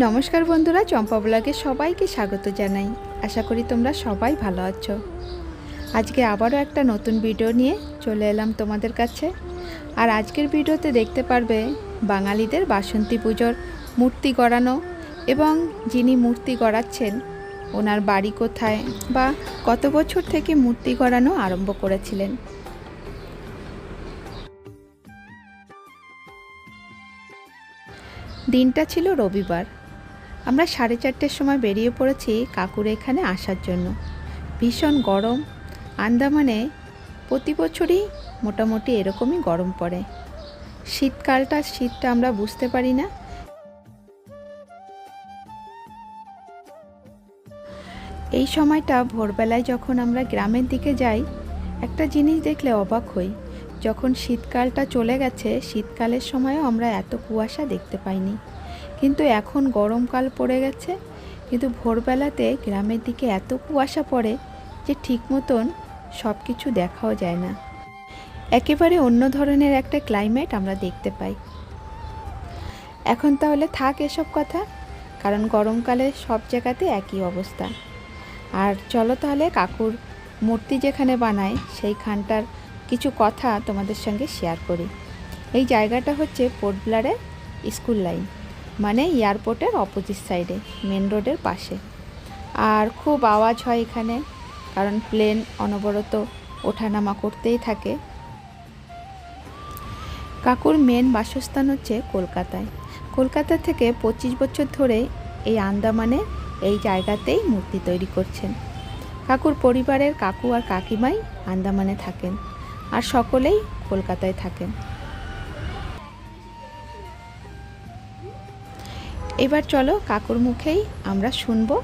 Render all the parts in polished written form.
নমস্কার বন্ধুরা, চম্পা ব্লগে সবাইকে স্বাগত জানাই। আশা করি তোমরা সবাই ভালো আছো। আজকে আবারও একটা নতুন ভিডিও নিয়ে চলে এলাম তোমাদের কাছে। আর আজকের ভিডিওতে দেখতে পারবে বাঙালিদের বাসন্তী পুজোর মূর্তি গড়ানো এবং যিনি মূর্তি গড়াচ্ছেন ওনার বাড়ি কোথায় বা কত বছর থেকে মূর্তি গড়ানো আরম্ভ করেছিলেন। দিনটা ছিল রবিবার। আমরা 4:30-র সময় বেরিয়ে পড়েছি কাকুর এখানে আসার জন্য। ভীষণ গরম। আন্দামানে প্রতি বছরই মোটামুটি এরকমই গরম পড়ে। শীতটা আমরা বুঝতে পারি না। এই সময়টা ভোরবেলায় যখন আমরা গ্রামের দিকে যাই, একটা জিনিস দেখলে অবাক হই। যখন শীতকালটা চলে গেছে, শীতকালের সময়ও আমরা এত কুয়াশা দেখতে পাইনি। কিন্তু এখন গরমকাল পড়ে গেছে, কিন্তু ভোরবেলাতে গ্রামের দিকে এত কুয়াশা পড়ে যে ঠিক মতন সব কিছু দেখাও যায় না। একেবারে অন্য ধরনের একটা ক্লাইমেট আমরা দেখতে পাই। এখন তাহলে থাক এসব কথা, কারণ গরমকালে সব জায়গাতে একই অবস্থা। আর চলো তাহলে কাকুর মূর্তি যেখানে বানায় সেইখানটার কিছু কথা তোমাদের সঙ্গে শেয়ার করি। এই জায়গাটা হচ্ছে পোর্ট ব্লেয়ারের স্কুল লাইন, মানে এয়ারপোর্টের অপোজিট সাইডে, মেন রোডের পাশে। আর খুব আওয়াজ হয় এখানে, কারণ প্লেন অনবরত ওঠানামা করতেই থাকে। কাকুর মেন বাসস্থান হচ্ছে কলকাতায়। কলকাতা থেকে 25 বছর ধরে এই আন্দামানে এই জায়গাতেই মূর্তি তৈরি করছেন। কাকুর পরিবারের কাকু আর কাকিমাই আন্দামানে থাকেন, আর সকলেই কলকাতায় থাকেন। এবার চলো কাকুর মুখেই আমরা শুনবো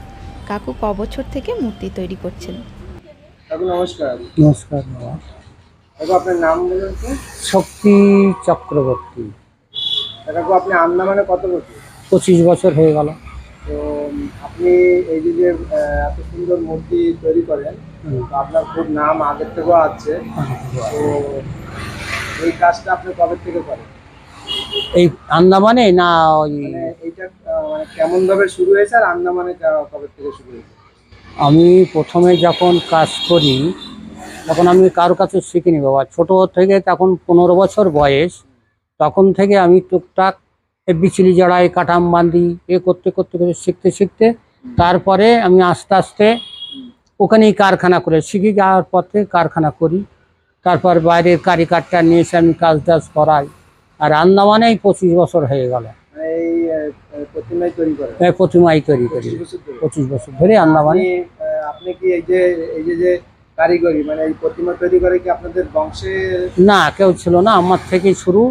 কাকু ক বছর থেকে মূর্তি তৈরি করছেন। কাকু নমস্কার। নমস্কার বাবা। কাকু আপনার নাম বলুন তো? শক্তি চক্রবর্তী। কাকু আপনি আন্দামানে কত বছর? 25 বছর হয়ে গেল। তো আপনি এই যে এত সুন্দর মূর্তি তৈরি করেন, তো আপনার খুব নাম আগের থেকেও আছে। তো এই কাজটা আপনি কবে থেকে করেন? এই আন্দামানে না ওই মানে এইটা মানে কেমন ভাবে শুরু হয়েছে, আর আন্দামানে কবে থেকে শুরু হয়েছে? আমি প্রথমে যখন কাজ করি তখন আমি কারো কাছে শিখিনি বাবা। ছোট থেকে তখন 15 বছর বয়স, তখন থেকে আমি টুকটাক বিচুলি জড়াই, কাঠাম বান্ধি, করতে করতে করে শিখতে শিখতে তারপরে আমি আস্তে আস্তে ওখানেই কারখানা করে শিখে যাওয়ার পর থেকে কারখানা করি। তারপর বাইরের কারিগরটা নিয়ে এসে আমি কাজ টাজ করাই। আর আন্দামানেই 25 বছর হয়ে গেল। মানে এই প্রতিমাই তৈরি করেন? প্রতিমাই তৈরি করি 25 বছর ধরে আন্দামানে। আপনি কি এই যে কারিগরি, মানে এই প্রতিমা তৈরি করে কি আপনাদের বংশে? না, কেউ ছিল না, আমার থেকেই শুরু।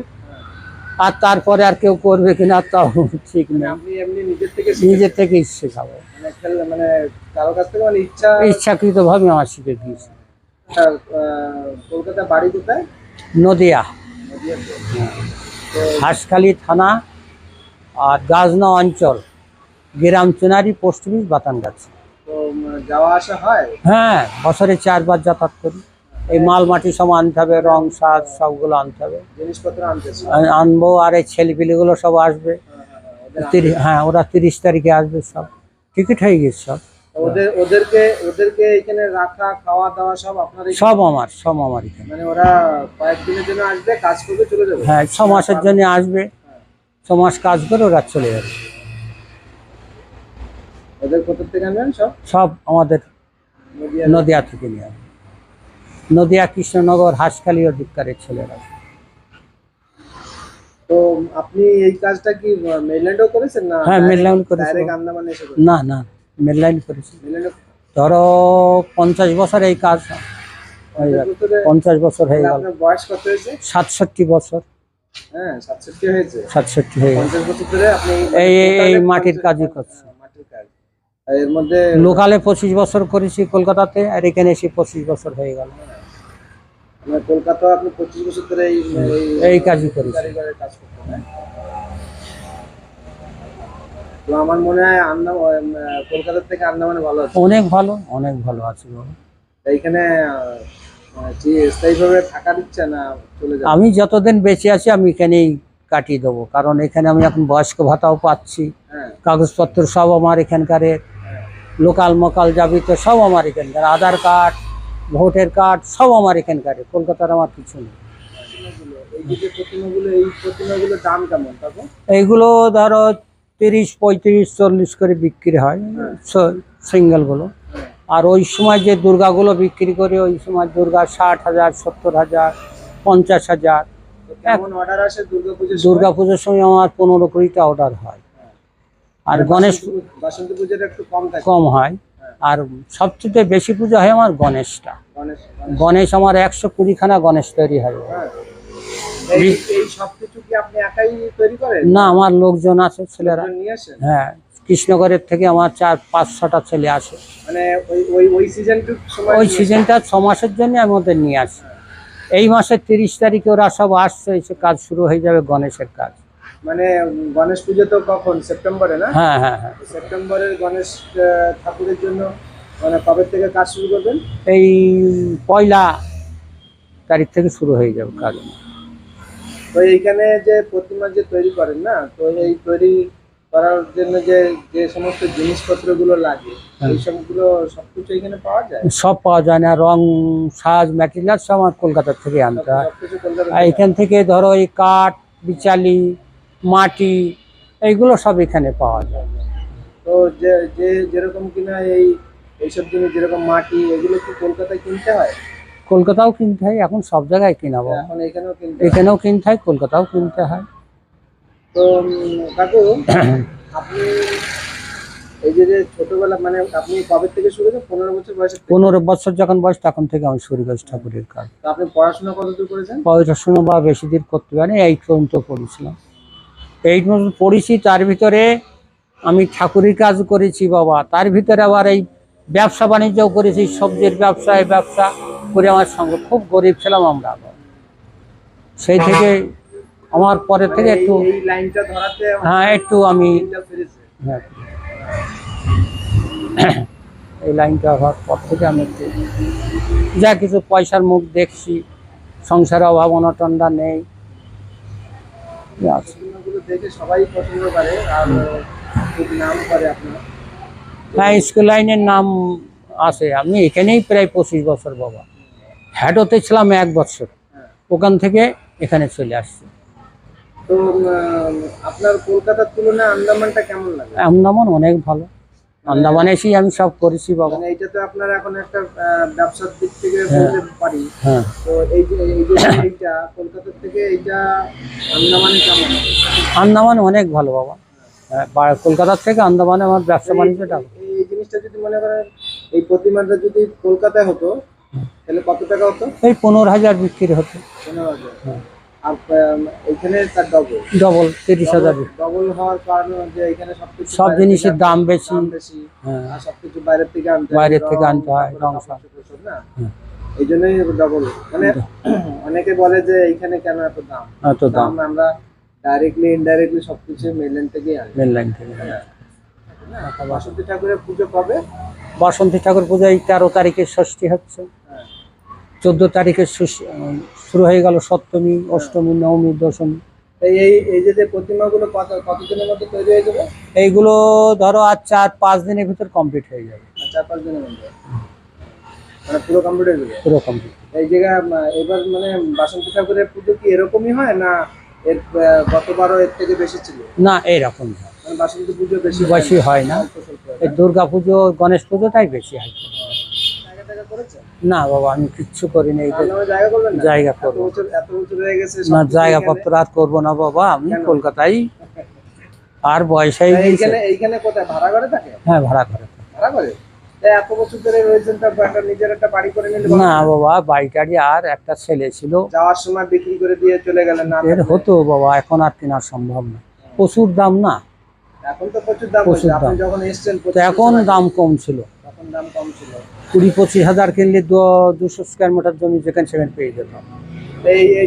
আর তারপরে আর কেউ করবে কিনা তাও ঠিক মানে নেই। আপনি এমনি নিজের থেকে নিজের থেকেই শেখাবো, মানে কারো কাছ থেকে, মানে ইচ্ছাকৃত ভাবে আমার শিখে দিয়েছি। কলকাতা বাড়ি কোথায়? নদিয়া, নদীয়াতে। তো হাঁসখালি থানা আর গাজনা অঞ্চল, গ্রাম চেনারি, পোস্ট অফিস, বাতানগাছ। তো যাওয়া আসা হয়? হ্যাঁ, বছরে 4 বার যাতায়াত করি। এই মাল মাটি সব আনতে হবে, রং সাজ সবগুলো আনতে হবে, জিনিসপত্র আনতে আনবো। আর এই ছেলেপিলেগুলো সব আসবে। হ্যাঁ, ওরা 30 তারিখে আসবে, সব টিকিট হয়ে গেছে সব। ওদেরকে এখানে রাখা, খাওয়া দাওয়া সব আপনারই? সব আমার এখানে। মানে ওরা কয়েকদিনের জন্য আসবে, কাজ করবে, চলে যাবে? হ্যাঁ, 6 মাসের জন্য আসবে, 6 মাস কাজ করে ওরা চলে যাবে। ওদের কোথা থেকে আনবেন? সব আমাদের নদিয়া থেকে নিয়ে আসবে। নদিয়া, কৃষ্ণনগর, হাঁসখালি অধিকারের ছেলেরা। তো আপনি এই কাজটা কি মেইনল্যান্ডও করেছেন না? হ্যাঁ, মেনল্যান্ড করেছি। ডাইরেক্ট আন্দামানে এসে? না, মেনল্যান্ড করেছি। মেইনল্যান্ডে ধরো 50 বছর এই কাজ হয়ে গেল। 50 বছর হয়ে গেল। আপনার বয়স কত হয়েছে? 67 বছর। হ্যাঁ, 67 হয়েছে। 67 হয়ে গেল। 50 বছর ধরে আপনি এই মাটির কাজই করছি। মাটির কাজ। আর এর মধ্যে লোকালে 25 বছর করেছি কলকাতাতে, আর এখানে এসে 25 বছর হয়ে গেল। মানে কলকাতা আপনি 25 বছর ধরে এই কাজই করেছি। কারিগরের কাজ করতেন, হ্যাঁ? তো আমার মনে হয় কলকাতা থেকে আন্দামানে ভালো আছে। অনেক ভালো আছে বাবা। এইখানে স্থায়ীভাবে থাকার ইচ্ছা না চলে যাবে? আমি যতদিন বেঁচে আছি আমি এখানেই কাটিয়ে দেবো, কারণ এখানে আমি এখন বয়স্ক ভাতাও পাচ্ছি, হ্যাঁ কাগজপত্র সব আমার এখানকার, লোকাল মোকাল যাবিত সব আমার এখানকার, আধার কার্ড, ভোটের কার্ড সব আমার এখানকার, কলকাতার আমার কিছু নেই। এই যে প্রতিমাগুলো, এই প্রতিমাগুলোর দাম কেমন কাকু? এইগুলো ধরো 30, 35, 40 করে বিক্রি হয় সিঙ্গেলগুলো। আর ওই সময় যে দুর্গাগুলো বিক্রি করি, ওই সময় দুর্গা 60,000, 70,000, 50,000। তো কেমন অর্ডার আসে দুর্গাপুজোর সময়? দুর্গাপুজোর সময় আমার 15-20টা অর্ডার হয়, আর গণেশ বাসন্তী পুজোটা একটু কম থাকে। কম হয়। আর সবচেয়ে বেশি পুজো হয় আমার গণেশটা। গণেশ গণেশ আমার 120খানা গণেশ তৈরি হয়। হ্যাঁ। এই সবকিছু কি আপনি একাই তৈরি করেন না, আমার লোকজন আছে, ছেলেরা। লোকজন নিয়ে আসেন? হ্যাঁ, কৃষ্ণনগরের থেকে আমার 4-5-6টা ছেলে আসে। মানে ওই সিজনটুক সময় ওই নিয়ে সিজনটা 6 মাসের জন্য আমি ওদের নিয়ে আসি। এই মাসের 30 তারিখে ওরা সব আসছে, এসে কাজ শুরু হয়ে যাবে গণেশের কাজ। মানে গণেশ পুজো তো কখন? সেপ্টেম্বরে না? হ্যাঁ হ্যাঁ হ্যাঁ। সেপ্টেম্বরের গণেশ ঠাকুরের জন্য মানে কবে থেকে কাজ শুরু করবেন? এই 1 তারিখ থেকে শুরু হয়ে যাবে কাজ। তো এইখানে যে প্রতিমা যে তৈরি করেন না, তো এই তৈরি করার জন্য যে যে সমস্ত জিনিসপত্রগুলো লাগে, এই সবগুলো সবকিছু এখানে পাওয়া যায়? সব পাওয়া যায় না, রং, সাজ, ম্যাটেরিয়াল সব আমার কলকাতা থেকে আনতে হয়। সবকিছু কলকাতা আর এখান থেকে ধরো এই কাঠ, বিচালি, মাটি, এইগুলো সব এখানে পাওয়া যায়। তো যে যে যেরকম কিনা এইসব জিনিস, যেরকম মাটি, এগুলো কি কলকাতায় কিনতে হয়? কলকাতাও কিনতে হয়, এখন সব জায়গায় কিনাবো, এখন এখানেও কিনতে হয়? এখানেও কিনতে হয়, কলকাতাও কিনতে হয়। তো কাকু, আপনি এই যে যে ছোটবেলা, মানে আপনি কবে থেকে শুরু করেছেন? 15 বছর বয়সে? 15 বছর যখন বয়স, তখন থেকে আমি শুরু করেছি ঠাকুরের কাজ। তো আপনি পড়াশোনা কতদূর করেছেন? পড়াশোনা বা বেশি দিন করতে পারি, 8 পর্যন্ত পড়েছিলাম। 8 পর্যন্ত পড়েছি, তার ভিতরে আমি ঠাকুরের কাজ করেছি বাবা, তার ভিতরে আবার এই ব্যবসা বাণিজ্যও করেছি, সবজির ব্যবসা, এই ব্যবসা করে আমার সঙ্গে, খুব গরিব ছিলাম আমরা। সেই থেকে আমার পরে থেকে একটু, এই লাইনটা ধরাতে হ্যাঁ, একটু আমি, দিনটা ফিরেছে। হ্যাঁ, এই লাইনটা হওয়ার পর থেকে আমি একটু যা কিছু পয়সার মুখ দেখছি, সংসারে অভাব অনটনটা নেই। আছে। প্রতিমাগুলো দেখে সবাই পছন্দ করে, আর খুব নাম করে আপনার। হ্যাঁ, স্কুল লাইনের নাম আছে। আমি এখানেই প্রায় 25 বছর বাবা, হ্যাডোতে ছিলাম 1 বছর, হ্যাঁ। ওখান থেকে এখানে চলে আসছি। তো আপনার কলকাতার তুলনায় আন্দামানটা কেমন লাগে? আন্দামান অনেক ভালো, আন্দামানে এসেই আমি সব করেছি বাবা। মানে এইটা তো আপনার এখন একটা ব্যবসার দিক থেকে বলতে পারি। হ্যাঁ, তো এই যে এইটা কলকাতার থেকে এইটা আন্দামানে কেমন? আন্দামান অনেক ভালো বাবা। হ্যাঁ, কলকাতার থেকে আন্দামানে আমার ব্যবসা বাণিজ্যটা। এই জিনিসটা যদি মনে করেন, এই প্রতিমাটা যদি কলকাতায় হতো, তাহলে কত টাকা হতো? এই 15,000 বিক্রি হতো। 15,000। হ্যাঁ। আর এখানে তার ডবল। ডবল 30,000। ডবল হওয়ার কারণে যে এখানে সবকিছু সব জিনিসের দাম বেশি। দাম বেশি। হ্যাঁ, আর সবকিছু বাইরের থেকে আনতে হয়, বাইরের থেকে রং, আনতে হয়, তারপরে রং কাপড় চোপড় সব না। হ্যাঁ। এই জন্যই ডবল। মানে অনেকে বলে যে এইখানে কেন এত দাম? এত দাম আমরা ডাইরেক্টলি ইনডাইরেক্টলি সবকিছু মেনল্যান্ড থেকেই আনি। মেন লাইন থেকে। বাসন্তী ঠাকুরের পুজো কবে? বাসন্তী ঠাকুর পূজা এই 13 তারিখে ষষ্ঠী হচ্ছে, হ্যাঁ। 14 তারিখে শুরু হয়ে গেল সপ্তমী, অষ্টমী, নবমী, দশমী। এই এই এই যে প্রতিমাগুলো কতদিনের মধ্যে তৈরি হয়ে যাবে? এইগুলো ধরো আর 4-5 দিনের ভিতর কমপ্লিট হয়ে যাবে। 4-5 দিনের মধ্যে মানে পুরো কমপ্লিট হয়ে যাবে? পুরো কমপ্লিট। এই জায়গা এবার মানে বাসন্তী ঠাকুরের পুজো কি এরকমই হয়, না এর গতবারও এর থেকে বেশি ছিল? না, এইরকম মানে বাসন্তী পুজো বেশি বেশি হয় না, অল্প স্বল্প হয়। এই দুর্গা পুজো, গণেশ পুজোটাই বেশি হয়। জায়গা টায়গা করেছে? না বাবা, আমি কিচ্ছু করিনি। এই আপনারা জায়গা করবেন না? জায়গা এত করবো বছর হয়ে গেছে না, সবকিছু জায়গা এখানে। পত্র আর করবো না বাবা, আমি কেন? কলকাতায় আর বয়সাই গিয়েছে। এইখানে কোথায় ভাড়া করে থাকে? হ্যাঁ, ভাড়া করে। ভাড়া করে? তাই এত বছর ধরে রয়েছেন, তো একটা নিজের একটা বাড়ি করে নিলে ভালো না না? বাবা, বাড়িটারি, আর একটা ছেলে ছিল, যাওয়ার সময় বিক্রি করে দিয়ে চলে গেলেন না? এর হতো বাবা, এখন আর কেনা সম্ভব না, প্রচুর দাম না। এখন তো প্রচুর দাম প্রচুর হয়েছে। আপনি দাম। যখন এসেছেন তো এখন দাম কম ছিল, তখন দাম কম ছিল। 20-25 হাজার কিনলে 200 স্কোয়ার মিটার জমি যেখানে সেখানে পেয়ে যেতাম। এই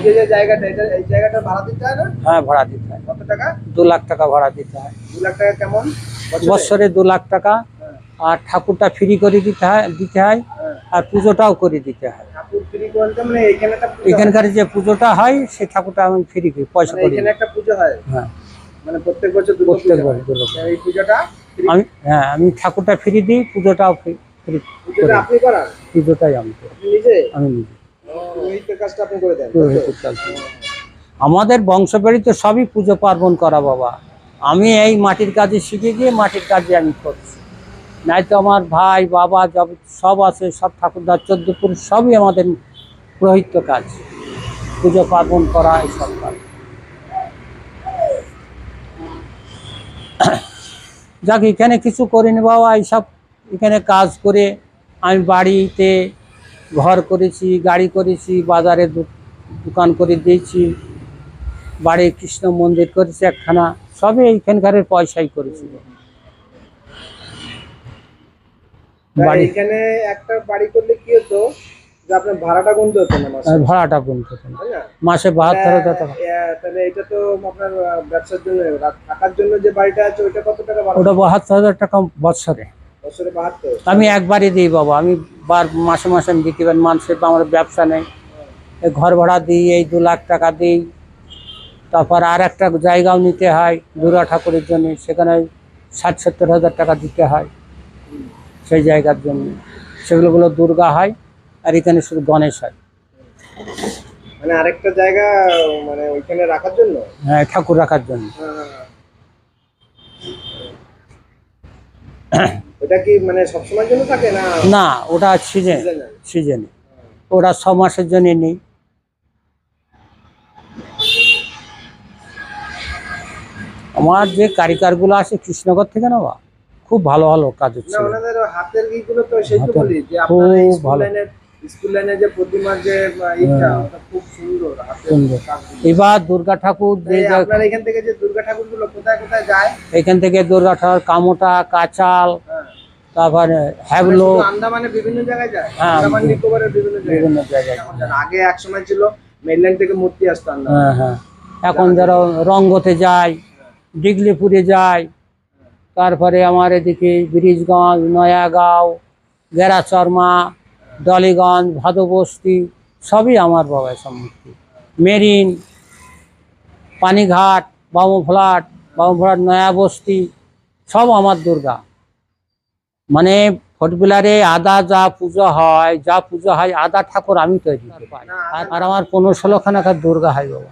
যে জায়গাটা, এই জায়গাটা ভাড়া দিতে হয় না? হ্যাঁ, ভাড়া দিতে হয়। কত টাকা? 2 লাখ টাকা ভাড়া দিতে হয়। 2 লাখ টাকা কেমন বছরে? বছরে 2 লাখ টাকা। হ্যাঁ, আর ঠাকুরটা ফ্রি করে দিতে হয়, হ্যাঁ। আর পুজোটাও করে দিতে হয়। আপনি ঠাকুর ফ্রি বলতে মানে এখানে একটা পুজো হয়? এখানকার যে পুজোটা হয় সেই ঠাকুরটা আমি ফ্রি করি, পয়সা মানে করি এখানে না। একটা পুজো হয়, হ্যাঁ, মানে প্রত্যেক বছর দুটো প্রত্যেক পুজো বার হয়। দুর্গাপুজো। এই পুজোটা free? আমি ঠাকুরটা ফ্রি দিই, পুজোটাও ফ্রি করি। পুজোটা আপনি করান? পুজোটাই আমি করি, আপনি নিজে? আমি নিজে। পুরোহিতের কাজটা আপনি করে দেন, তাই তো? পুরোহিতের কাজ করি। আমাদের বংশবাড়িতে সবই পুজো পার্বণ করা বাবা। আমি এই মাটির কাজে শিখে গিয়ে মাটির কাজে আমি করছি, নাই তো আমার ভাই বাবা সব আছে, সব ঠাকুরদার 14 পুরুষ সবই আমাদের পুরোহিত কাজ, পুজো পার্বণ করা এইসব কাজ। যাক এখানে কিছু করিনি বাবা, এইসব এখানে কাজ করে আমি বাড়িতে ঘর করেছি, গাড়ি করেছি, বাজারে দোকান করে দিয়েছি, বাড়ি কৃষ্ণ মন্দির করেছি একখানা, সবই এইখানকার পয়সাই করেছি। তাই বাড়ি এখানে একটা বাড়ি করলে কি হতো যে আপনার ভাড়াটা গুনতে হতো না মাসে, ভাড়াটা গুনতে হতো না। তাই না? মাসে 72,000 টাকা। তাহলে এটা তো আপনার ব্যবসার জন্য, থাকার জন্য যে বাড়িটা আছে ওইটা কত টাকা ভাড়া? ওটা 72,000 টাকা বছরে। বছরে 72? আমি একবারই দিই বাবা, আমি মাসে মাসে আমি দিতে পারি, মানুষের তো আমার ব্যবসা নেই। এই ঘর ভাড়া দিই, এই 2 লাখ টাকা দিই। তারপর আর একটা জায়গাও নিতে হয় দুর্গা ঠাকুরের জন্য, সেখানে 60-70,000 টাকা দিতে হয় সেই জায়গার জন্য। সেগুলো দুর্গা হয়, আর এখানে শুধু গণেশ হয়। মানে আরেকটা জায়গা মানে ওইখানে রাখার জন্য? হ্যাঁ, ঠাকুর রাখার জন্য। ওটা কি মানে সবসময়ের জন্য থাকে না? না, ওটা সিজনে, ওরা 6 মাসের জন্য নেই। আমার যে কারিগরগুলো আসে কৃষ্ণনগর থেকে না বা, খুব ভালো ভালো কাজ না, হচ্ছে। ওনাদের হাতের ইগুলো তো সেই তো হাতের বলি যে খুব আপনার এই ভালো। স্কুল লাইনের যে প্রতিমার যে ইটা, ওটা খুব সুন্দর হাতের সুন্দর। কাজগুলো। এবার দুর্গা ঠাকুর যে এই আপনার এখান থেকে যে দুর্গা ঠাকুরগুলো কোথায় কোথায় যায়? এখান থেকে দুর্গা ঠাকুর কামোটা, কাচাল, হ্যাঁ, তারপরে মানে হ্যাবলো, শুধু আন্দামানে বিভিন্ন জায়গায় যায়? হ্যাঁ, আন্দামান নিকোবরের বিভিন্ন জায়গায়? বিভিন্ন জায়গায়। এখন জানা, আগে এক সময় ছিল মেইনল্যান্ড থেকে মূর্তি আসতো আন্দামান। হ্যাঁ হ্যাঁ, এখন যারা রঙ্গতে যায়, ডিগলিপুরে যায়, তারপরে আমার এদিকে ব্রিজগঞ্জ, নয়াগাঁও, গেরাচরমা, ডলিগঞ্জ, ভাদবস্তি, সবই আমার বাবার সম্মুখী। মেরিন, পানিঘাট, বামুফ্লাট, নয়াবস্তি, সব আমার দুর্গা। মানে ফটবিলারে আদা যা পুজো হয় আদা ঠাকুর আমি তৈরি করি। আর আমার 15-16 খানা দুর্গা হয় বাবা।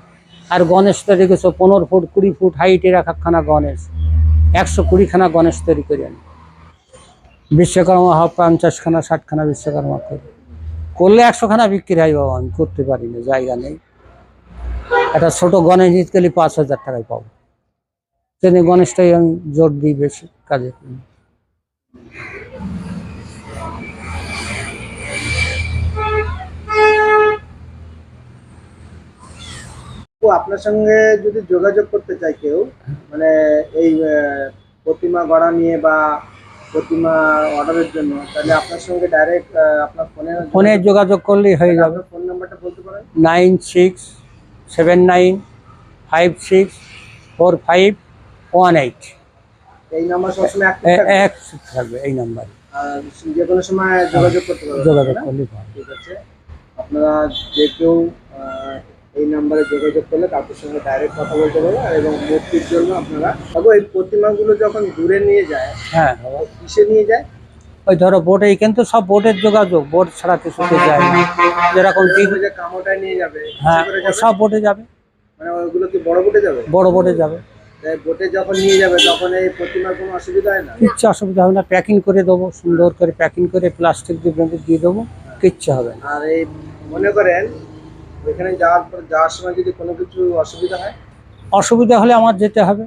আর গণেশ তৈরি করছো 15 ফুট 20 ফুট হাইটের একখানা গণেশ, 120 খানা গণেশ তৈরি করি আমি। বিশ্বকর্মা হয় 50 খানা 60 খানা বিশ্বকর্মা করি, করলে 100 খানা বিক্রি হয় বাবা। আমি করতে পারি না, জায়গা নেই। একটা ছোট গণেশ নিতে গেলে 5,000 টাকায় পাবো, সেদিন গণেশটাই আমি জোর দিই বেশি কাজে। তো আপনার সঙ্গে যদি যোগাযোগ করতে চায় কেউ, মানে এই প্রতিমা গড়া নিয়ে বা প্রতিমা অর্ডারের জন্য, তাহলে আপনার সঙ্গে ডাইরেক্ট আপনার ফোনে যোগাযোগ করলেই হয়ে যাবে। ফোন নাম্বারটা বলতে পারেন? 9679564518। এই নাম্বার সবসময় এক থাকবে এই নাম্বারে, যে কোনো সময় যোগাযোগ করতে পারবেন, যোগাযোগ তাই না? করলেই পাবে। ঠিক আছে, আপনারা যে কেউ এই নাম্বারে যোগাযোগ করলে কাকুর সঙ্গে ডাইরেক্ট কথা বলতে পারবেন। এবং মূর্তির জন্য আপনারা এই প্রতিমাগুলো যখন দূরে নিয়ে যায়, হ্যাঁ, কিসে নিয়ে যায়? ওই ধরো বোটে, এখানে তো সব বোটের যোগাযোগ, বোট ছাড়া কিছুতে যায় না। যেরকম যে কামোটায় নিয়ে যাবে, হ্যাঁ, কিসে করে যাবে? সব বোটে যাবে, মানে ওইগুলো কি বড় বোটে যাবে? বড় বোটে যাবে। তাই বোটে যখন নিয়ে যাবে তখন এই প্রতিমার কোনো অসুবিধা হয় না? কিচ্ছু অসুবিধা হবে না, প্যাকিং করে দেবো, সুন্দর করে প্যাকিং করে প্লাস্টিক দিয়ে বেঁধে দিয়ে দেবো, কিচ্ছু হবে না। আর এই মনে করেন ওইখানে যাওয়ার সময় যদি কোনো কিছু অসুবিধা হয়, অসুবিধা হলে আমার যেতে হবে,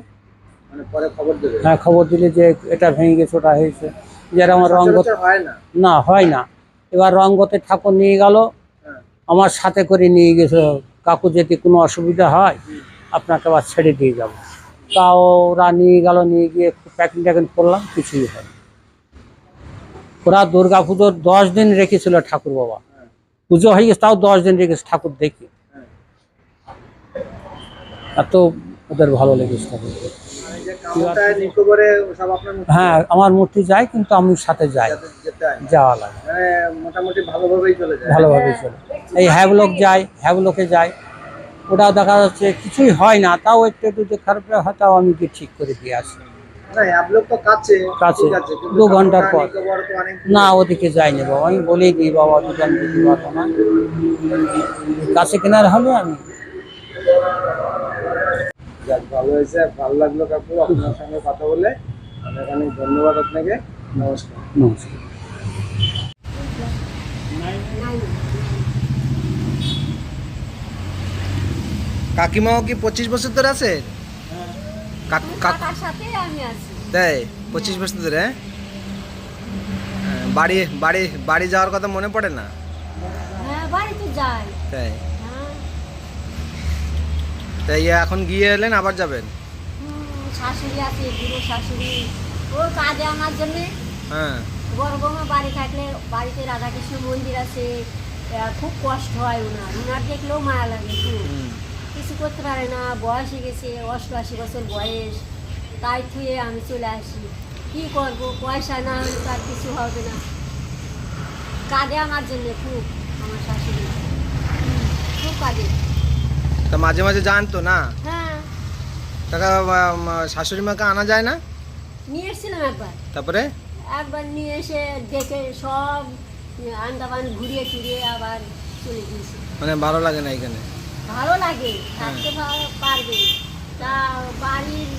মানে পরে খবর দেবে? হ্যাঁ, খবর দিলে যে এটা ভেঙে গেছে, ওটা হয়েছে। যারা আমার রঙ্গ সচরাচর হয় না? না, হয় না। এবার রঙ্গতে ঠাকুর নিয়ে গেল, হ্যাঁ। আমার সাথে করে নিয়ে গেছে, কাকু যদি কোনো অসুবিধা হয় আপনাকে আবার ছেড়ে দিয়ে যাবো। তাও ওরা নিয়ে গেল, নিয়ে গিয়ে প্যাকিং ট্যাকিং করলাম, কিছুই হয়। ওরা দুর্গা পুজোর 10 দিন রেখেছিল ঠাকুর বাবা, পুজো হয়ে গেছে তাও 10 দিন রেখেছে ঠাকুর দেখি, এত ওদের ভালো লেগেছে ঠাকুর। এই যে কামোটায় নিকোবরে সব আপনার মূর্তি হ্যাঁ, আমার মূর্তি যায়, কিন্তু আমি সাথে যাই। যেতে যায় যাওয়া লাগে, মানে মোটামুটি ভালোভাবেই চলে যায়। ভালোভাবে চলে। এই হ্যাভলক যায়, হ্যাভলকে যায়, ওটা দেখা যাচ্ছে কিছুই হয় না, তাও একটু একটু যে খারাপ হয় তাও আমি গিয়ে ঠিক করে দিয়ে আসি। না অ্যাবলক তো কাছে, কাছে, ঠিক আছে, কিন্তু 2 ঘন্টার পর। নিকোবর তো অনেক না ওদিকে যাইনি বাবা, আমি বলেই দিই বাবা দোকান দিতে পারবো না, কাছে কেনার হলে আমি। যাক, ভালো হয়েছে, ভালো লাগলো কাকু আপনার সঙ্গে কথা বলে। অনেক অনেক ধন্যবাদ আপনাকে। নমস্কার। নমস্কার। কাকিমাও কি 25 বছর ধরে আছে? কাকার সাথে আমি আছি। তাই 25 বছর ধরে? বাড়ি বাড়ি বাড়ি যাওয়ার কথা মনে পড়ে না? হ্যাঁ, বাড়িতে যাই। তাই হ্যাঁ। তাই এখন গিয়ে এলেন, আবার যাবেন? শাশুড়ি আছে, বুড়ো শাশুড়ি, ও কাজে আনার জন্য। হ্যাঁ। বড় বৌমা বাড়ি থাকলে বাড়িতে রাধাকৃষ্ণ মন্দির আছে, খুব কষ্ট হয় ওনার, ওনার দেখলেও মায়া লাগে খুব। কিছু করতে পারে না, বয়স হয়ে গেছে, 88 বছর বয়স, তাই থুয়ে আমি চলে আসি। কি করব, পয়সা না হলে তার কিছু হবে না। কাজে আমার জন্য খুব, আমার শাশুড়ি খুব কাজে। তা মাঝে মাঝে যান তো না? হ্যাঁ, টাকা শাশুড়ি মাকে আনা যায় না? নিয়ে এসেছিলাম একবার। তারপরে একবার নিয়ে এসে দেখে সব আন্দামান ঘুরিয়ে টুরিয়ে আবার চলে গিয়েছি। মানে ভালো লাগে না এখানে? ভালো লাগে, থাকতে পারবে। তা বাড়ির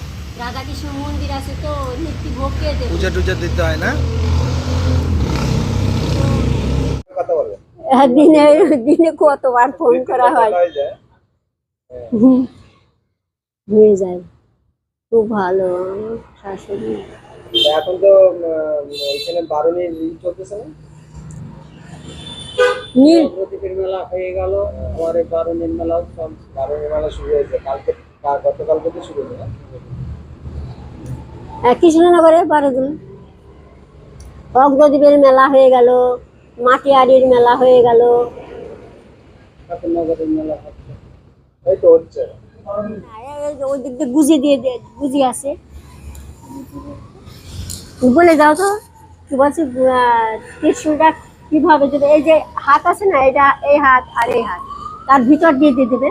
রাধাকৃষ্ণ মন্দির আছে তো, নিত্য ভোগকে দেবে। পূজা টুজা দিতে হয় না? কথা বলবে দিনে দিনে কতবার ফোন করা হয়, নিয়ে যায়। খুব ভালো আমার শাশুড়ি। এখন তো এখানে বারুণীর চলতেছে না? প্রদীপের মেলা হয়ে গেল, আমার এই বারুণীর মেলা, বারুণীর মেলা শুরু হয়েছে কালকে, গতকাল থেকে শুরু হয়েছে না? কৃষ্ণনগরে 12 দিন অগ্রদ্বীপের মেলা হয়ে গেল, মাটিয়ারির মেলা হয়ে গেল। ঠাকুরনগরের মেলা হচ্ছে, এই তো হচ্ছে। ওই দিক দিয়ে গুজি দিয়ে গুজি আছে, বলে যাও তো কি বলছি। ত্রিশূলটা কিভাবে দেবে, এই যে হাত আছে না, এটা এই হাত আর এই হাত, তার ভিতর দিয়ে দিয়ে দেবে।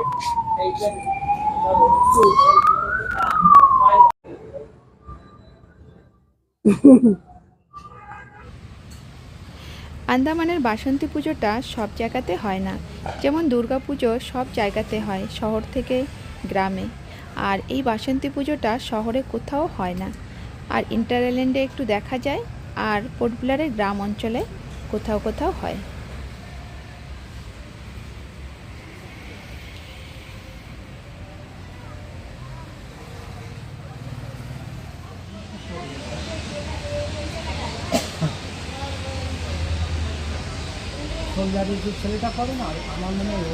আন্দামানের বাসন্তী পুজোটা সব জায়গাতে হয় না, যেমন দুর্গা পুজো সব জায়গাতে হয়, শহর থেকে গ্রামে। আর এই বাসন্তী পুজোটা শহরে কোথাও হয় না, আর ইন্টার আইল্যান্ডে একটু দেখা যায়, আর পোর্ট ব্লেয়ারের গ্রাম অঞ্চলে কোথাও কোথাও হয়। যে ছেলেটা করে না, আমার মনে হয়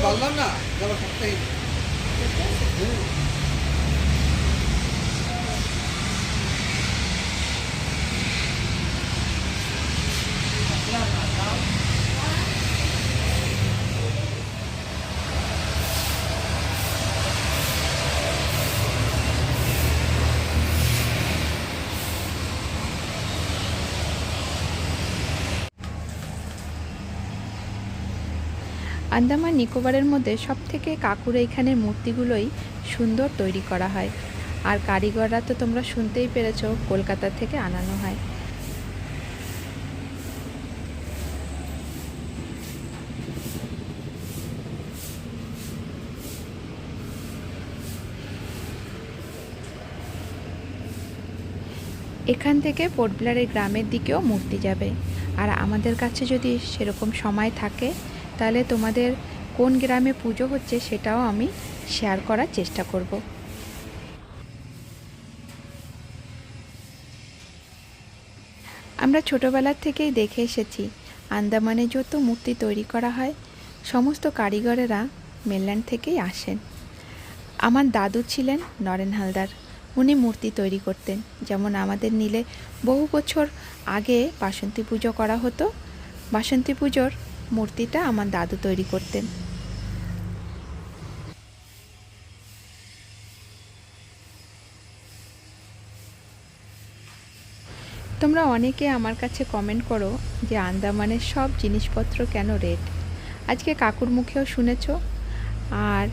বললাম না সপ্তাহে আন্দামান নিকোবরের মধ্যে সবথেকে কাকুর এইখানের মূর্তিগুলোই সুন্দর তৈরি করা হয়, আর কারিগররা তো তোমরা শুনতেই পেরেছো কলকাতা থেকে আনানো হয়। এখান থেকে পোর্ট ব্লেয়ারের গ্রামের দিকেও মূর্তি যাবে, আর আমাদের কাছে যদি সেরকম সময় থাকে তাহলে তোমাদের কোন গ্রামে পুজো হচ্ছে সেটাও আমি শেয়ার করার চেষ্টা করব। আমরা ছোটোবেলার থেকেই দেখে এসেছি আন্দামানে যত মূর্তি তৈরি করা হয় সমস্ত কারিগরেরা মেনল্যান্ড থেকেই আসেন। আমার দাদু ছিলেন নরেন হালদার, উনি মূর্তি তৈরি করতেন। যেমন আমাদের নীলে বহু বছর আগে বাসন্তী পুজো করা হতো, বাসন্তী পুজোর মূর্তিটা আমার দাদু তৈরি করতেন। তোমরা অনেকে আমার কাছে কমেন্ট করো যে আন্দামানের সব জিনিসপত্র কেন রেট। আজকে কাকুর মুখেও শুনেছ, আর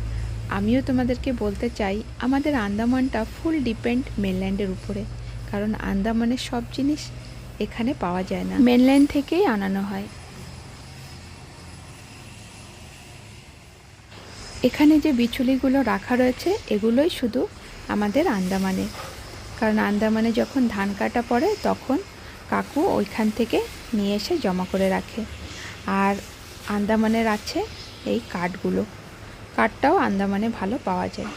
আমিও তোমাদেরকে বলতে চাই আমাদের আন্দামানটা ফুল ডিপেন্ড মেনল্যান্ডের উপরে, কারণ আন্দামানের সব জিনিস এখানে পাওয়া যায় না, মেনল্যান্ড থেকেই আনানো হয়। এখানে যে বিচুলিগুলো রাখা রয়েছে এগুলোই শুধু আমাদের আন্দামানে, কারণ আন্দামানে যখন ধান কাটা পড়ে তখন কাকু ওইখান থেকে নিয়ে এসে জমা করে রাখে। আর আন্দামানের আছে এই কাঠগুলো, কাঠটাও আন্দামানে ভালো পাওয়া যায়।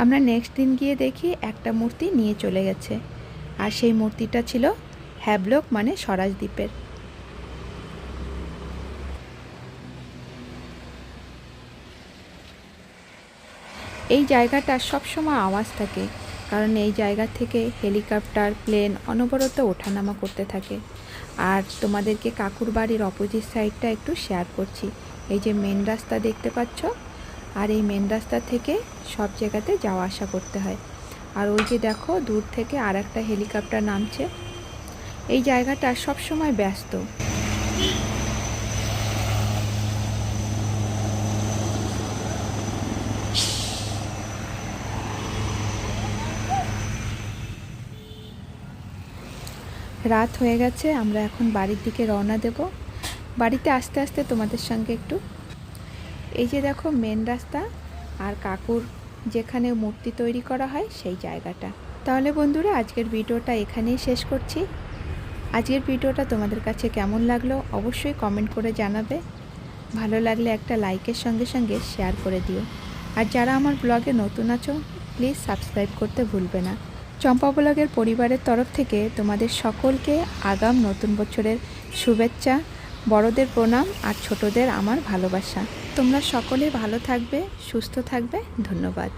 আমরা নেক্সট দিন গিয়ে দেখি একটা মূর্তি নিয়ে চলে গেছে, আর সেই মূর্তিটা ছিল হ্যাবলক মানে স্বরাজ দ্বীপের। এই জায়গাটা সবসময় আওয়াজ থাকে, কারণ এই জায়গা থেকে হেলিকপ্টার, প্লেন অনবরত ওঠানামা করতে থাকে। আর তোমাদেরকে কাকুর বাড়ির অপোজিট সাইডটা একটু শেয়ার করছি। এই যে মেন রাস্তা দেখতে পাচ্ছ, আর এই মেন রাস্তা থেকে সব জায়গাতে যাওয়া আসা করতে হয়। আর ওই যে দেখো দূর থেকে আর একটা হেলিকপ্টার নামছে। এই জায়গাটা সবসময় ব্যস্ত। রাত হয়ে গেছে, আমরা এখন বাড়ির দিকে রওনা দেব। বাড়িতে আস্তে আস্তে তোমাদের সঙ্গে একটু, এই যে দেখো মেন রাস্তা আর কাকুর যেখানে মূর্তি তৈরি করা হয় সেই জায়গাটা। তাহলে বন্ধুরা আজকের ভিডিওটা এখানেই শেষ করছি। আজকের ভিডিওটা তোমাদের কাছে কেমন লাগলো অবশ্যই কমেন্ট করে জানাবে। ভালো লাগলে একটা লাইকের সঙ্গে সঙ্গে শেয়ার করে দিও। আর যারা আমার ব্লগে নতুন আছো প্লিজ সাবস্ক্রাইব করতে ভুলবে না। চম্পা ব্লগের পরিবারের তরফ থেকে তোমাদের সকলকে আগাম নতুন বছরের শুভেচ্ছা, বড়দের প্রণাম আর ছোটদের আমার ভালোবাসা। তোমরা সকলে ভালো থাকবে, সুস্থ থাকবে। ধন্যবাদ।